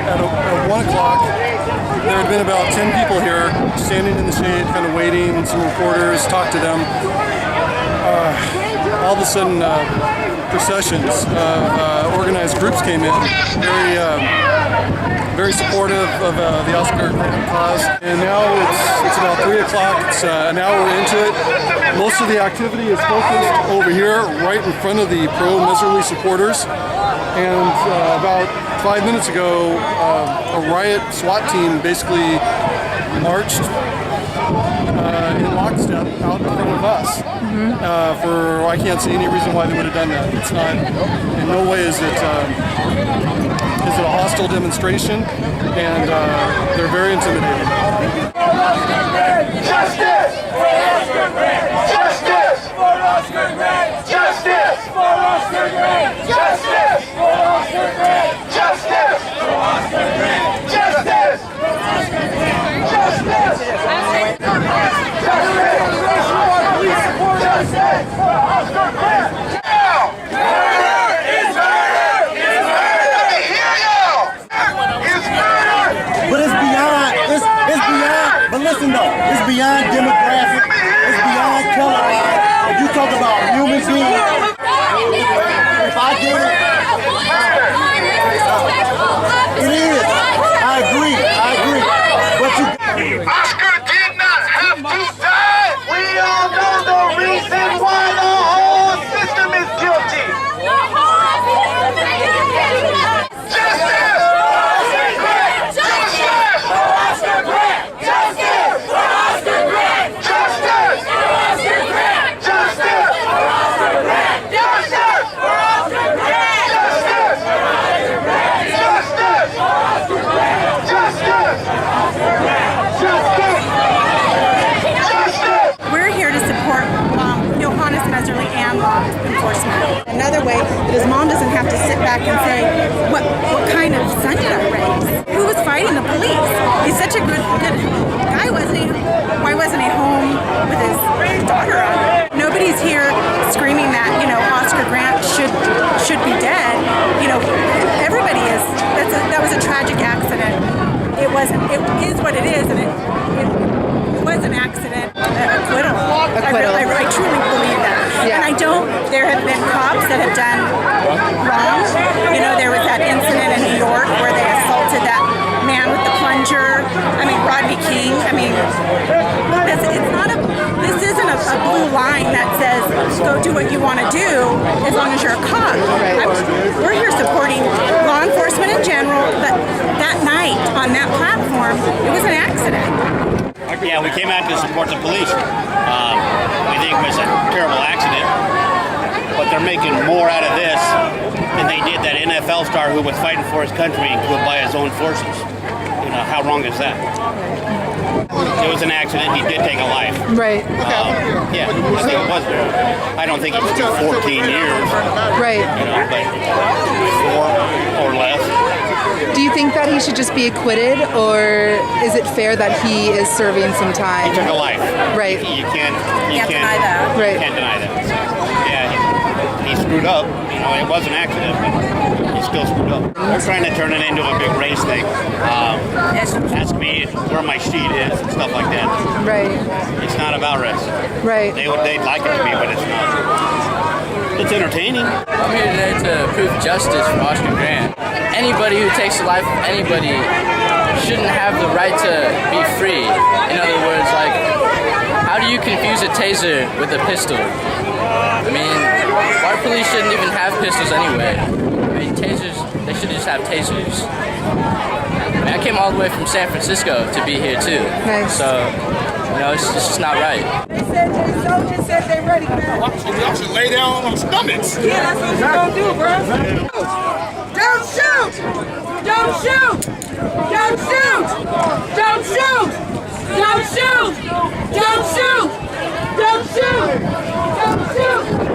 At 1 o'clock, there had been about 10 people here standing in the shade, kind of waiting. Some reporters talked to them. All of a sudden, processions of organized groups came in, very supportive of the Oscar Grant cause. And now it's about 3 o'clock. It's an hour into it. Most of the activity is focused over here, right in front of the Pro Mehserle supporters. And about 5 minutes ago, a riot SWAT team basically marched in lockstep out in front of us. I can't see any reason why they would have done that. It's not, in no way is it a hostile demonstration, and they're very intimidating. Justice for Oscar Grant! Justice for Oscar Grant! Justice for Oscar Grant! Justice for Oscar Grant! Justice for Oscar Grant! Justice for Oscar Grant! Justice! Justice for Oscar Grant! Now! Murder is murder! Is murder! Let me hear y'all! Is murder! But it's beyond, but listen though, it's beyond demographic, it's beyond color line. If you talk about human beings, if I did it, it is. I agree. But Oscar did not have to die! We all know the reason why the whole system is guilty! Justice! Justice! Oscar Grant! Justice! Oscar Grant! Justice! Oscar Grant! Justice! Oscar Grant! Justice! Oscar Grant! Justice! Oscar Grant! Justice! Oscar Grant! Justice! Oscar Grant! Justice! We're here to support Walnut Mehserle and law enforcement. Another way that his mom doesn't have to sit back and say, what kind of son did I raise? Who was fighting the police? He's such a good guy, wasn't he? Why wasn't he home with his daughter on him? Nobody's here screaming that, Oscar Grant should be dead. Everybody is. That was a tragic accident. It is what it is, and it was an accident, acquittal. I truly believe that. Yeah. And there have been cops that have done wrong. There was that incident in New York where they assaulted that man with the plunger. Rodney King. This isn't a blue line that says, go do what you want to do as long as you're a cop. We're here supporting law enforcement in general, but that night on that platform, it was an accident. Yeah, we came out to support the police. We think it was a terrible accident, but they're making more out of this than they did that NFL star who was fighting for his country and killed by his own forces. How wrong is that? It was an accident. He did take a life. Right. Yeah, I think it was. I don't think it was 14 years. Right. But 4 or less. Do you think that he should just be acquitted, or is it fair that he is serving some time? He took a life. Right. You can't deny that. Right. You can't deny that. So, yeah, he screwed up. It was an accident, but he still screwed up. They're trying to turn it into a big race thing. Ask me where my sheet is and stuff like that. Right. It's not about race. Right. They'd like it to be, but it's not. It's entertaining. I'm here today to prove justice for Oscar Grant. Anybody who takes the life of anybody shouldn't have the right to be free. In other words, how do you confuse a taser with a pistol? Our police shouldn't even have pistols anyway. Tasers, they should just have tasers. I came all the way from San Francisco to be here too. Nice. So, it's just not right. They said the soldiers said they ready, man. Y'all should lay down on stomachs. Yeah, that's what you gonna do, bro. Don't shoot! Don't shoot! Don't shoot! Don't shoot! Don't shoot! Don't shoot! Don't shoot! Don't shoot!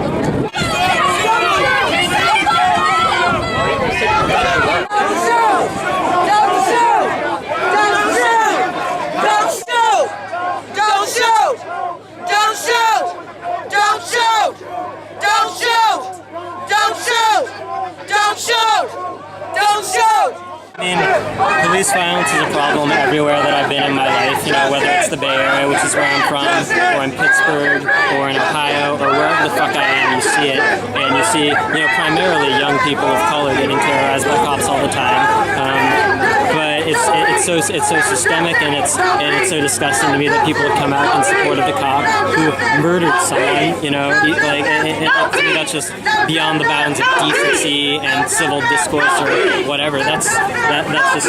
shoot! Don't shoot! I mean, police violence is a problem everywhere that I've been in my life, you know, whether it's the Bay Area, which is where I'm from, or in Pittsburgh, or in Ohio, or wherever the fuck I am, you see it. And you see, you know, primarily young people of color getting terrorized by cops all the time. But it's so systemic, and it's so disgusting to me that people would come out in support of the cop who murdered someone, you know, like, to me that's just beyond the bounds of decency and civil discourse or whatever. That's just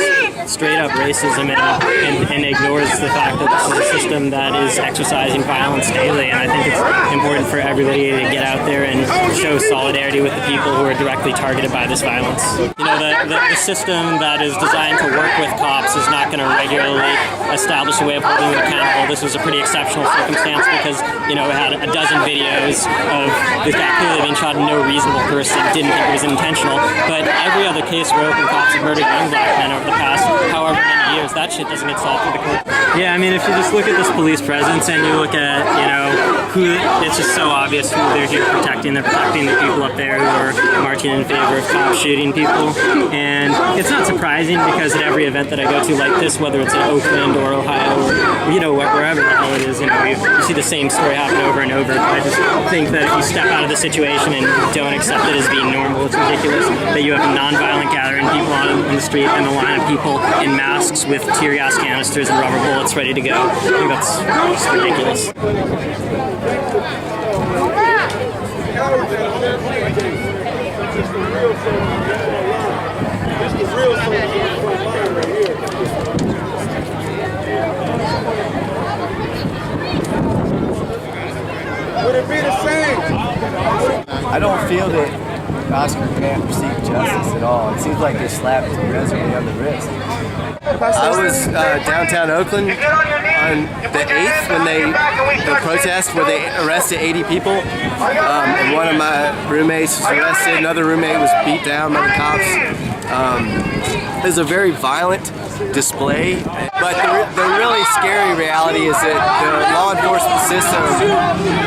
straight up racism and ignores the fact that this is a system that is exercising violence daily, and I think it's important for everybody to get out there and show solidarity with the people who are directly targeted by this violence. You know, the system that is designed to work with cops is not going to regularly establish a way of holding them accountable. This was a pretty exceptional circumstance because, you know, it had a dozen videos of this guy clearly being shot and no reasonable person didn't think it was intentional, but every other case where open cops have murdered young black men over the past however many years, that shit doesn't get solved through the court. Yeah, I mean, if you just look at this police presence and you look at, you know, who, it's just so obvious who they're here protecting. They're protecting the people up there who are marching in favor of cops shooting people. And it's not surprising because at every event that I go to like this, whether it's in Oakland or Ohio or, you know, wherever the hell it is, you know, you see the same story happen over and over. But I just think that if you step out of the situation and don't accept it as being normal, it's ridiculous that you have non-violent gathering people on the street and a line of people in masks with tear gas canisters and rubber bullets ready to go. I think that's just ridiculous. Would it be the same? I don't feel that Oscar Grant received justice at all. It seems like they slapped Mehserle on the wrist. I was downtown Oakland on the 8th when the protest where they arrested 80 people, and one of my roommates was arrested. Another roommate was beat down by the cops. It was a very violent display, but the really scary reality is that the law enforcement system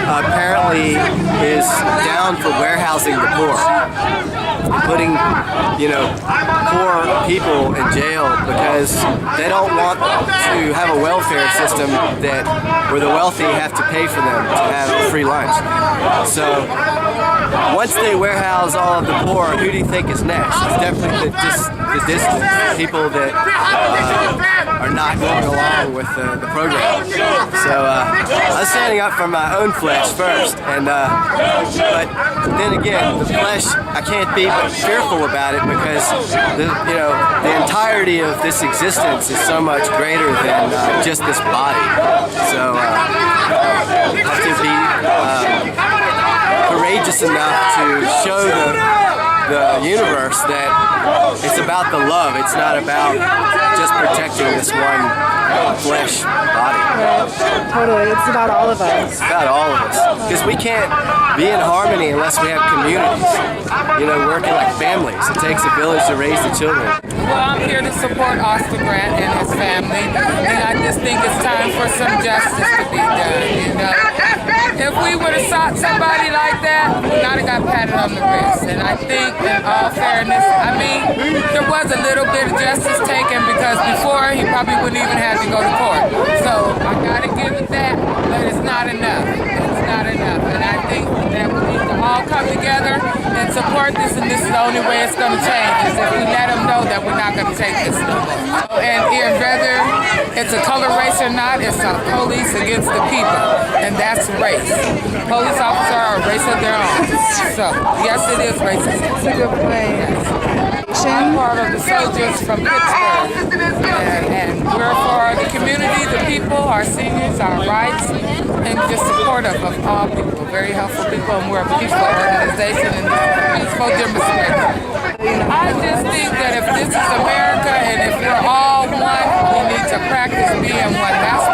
apparently is down for warehousing the poor, putting, you know, poor people in jail because they don't want to have a welfare system where the wealthy have to pay for them to have free lunch. So once they warehouse all of the poor, who do you think is next? It's definitely the distant people that are not going along with the program. So I was standing up for my own flesh first, and but then again, the flesh, I can't be fearful about it because the entirety of this existence is so much greater than just this body. So I have to be courageous enough to show the universe that it's about the love. It's not about just protecting this one flesh body. Right. Totally. It's about all of us. It's about all of us. Because we can't be in harmony unless we have communities. You know, working like families. It takes a village to raise the children. Well, I'm here to support Oscar Grant and his family, and I just think it's time for some justice to be done, you know. If we would have shot somebody like that, we might have got patted on the wrist. And I think, in all fairness, I mean, there was a little bit of justice taken because before he probably wouldn't even have to go to court. So I gotta give it that, but it's not enough. It's not enough. And I think that we need to all come together and support this, and this is the only way it's gonna change, is if we let them know that we're not gonna take this no more. And whether it's a color race or not, it's a police against the people, and that's race. Police officers are a race of their own. So, yes, it is racist. That's a good point. I'm part of the soldiers from Pittsburgh, and we're for the community, the people, our seniors, our rights, and just supportive of all people. Very helpful people, and we're a peaceful organization and peaceful demonstration. I just think that if this is America and if we're all one, we need to practice being one. That's